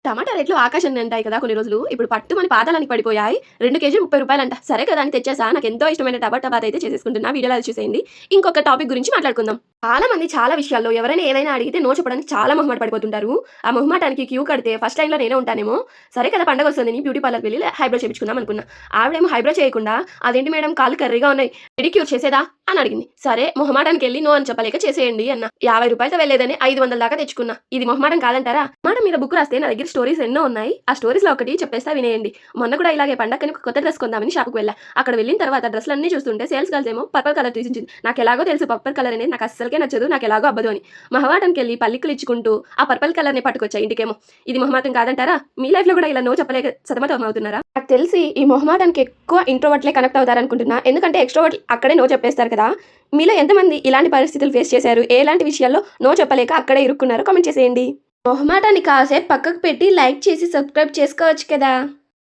టమాటా రేట్లు ఆకాశాన్ని అంటాయి కదా కొన్ని రోజులు. ఇప్పుడు పట్టుమని పాతాళానికి పడిపోయాయి. 2 కేజీలు 30 రూపాయలంట. సరే కదా అని తెచ్చేసా. నాకెంతో ఇష్టమైన టమాటా బాత్ అయితే చేసేసుకుంటున్నా. వీడియోలో అది చూసేయండి. ఇంకొక టాపిక్ గురించి మాట్లాడుకుందాం. చాలా మంది చాలా విషయాల్లో ఎవరైనా ఏదైనా అడిగితే నో చెప్పడానికి చాలా మొహమాట పడిపోతుంటారు. ఆ మొహమాటానికి క్యూ కడితే ఫస్ట్ లైన్‌లో నేనే ఉంటానేమో. సరే కదా పండగొస్తుందని బ్యూటీ పార్లర్‌కి వెళ్లి హైబ్రో చేపించుకుందాం అనుకున్నా. ఆవిడేమో హైబ్రో చేయకుండా "అదేంటి మేడం కాళ్ళు కర్రీగా ఉన్నాయి. పెడిక్యూర్ చేసేదా?" అని అడిగింది. సరే మొహమాటానికెళ్ళి నో అని చెప్పలేక చేసేయండి అన్నా. రూ. 50తో వెళ్ళేదని 500 దాకా తెచ్చుకున్నా. ఇది మొహమాటం కాదంటారా? మొహమాటం మీద బుక్ రాస్తే నా దగ్గర స్టోరీస్ ఎన్నో ఉన్నాయి. ఆ స్టోరీస్‌లో ఒకటి చెప్పేస్తా వినేయండి. మొన్న కూడా ఇలాగే పండగని ఒక కొత్త డ్రెస్ కొందామని షాప్‌కి వెళ్ళా. అక్కడ వెళ్ళిన తర్వాత డ్రెస్‌లన్నీ చూస్తుంటే సేల్స్ గర్ల్స్ ఏమో పర్పుల్ కలర్ తీసించింది. నాకెలాగో తెలుసు పర్పుల్ కలర్ అనేది నాకు అస్సలకే నచ్చదు. నాకెలాగో అవ్వదు అని. మొహమాటంకెళ్ళి పల్లికలు ఇచ్చుకుంటూ ఆ పర్పుల్ కలర్‌ని పట్టుకొచ్చా ఇంటికేమో. ఇది మొహమాటం కాదంటారా? మీ లైఫ్‌లో కూడా ఇలా నో చెప్పలేక సతమతం అవుతున్నారా? నాకు తెలిసి ఈ మొహమాటానికి ఎక్కువ ఇంట్రోవర్ట్‌లే కనెక్ట్ అవుతారనుకుంటున్నా. ఎందుకంటే ఎక్స్‌ట్రోవర్ట్ అక్కడే నో చెప్పేస్తారు కదా! మీలో ఎంతమంది ఇలాంటి పరిస్థితులు ఫేస్ చేశారు? ఎలాంటి విషయాల్లో నో చెప్పలేక అక్కడే ఇరుక్కున్నారో కామెంట్ చేసేయండి. మొహమాటాన్ని కాసేపు పక్కకు పెట్టి లైక్ చేసి సబ్స్క్రైబ్ చేసుకోవచ్చు కదా!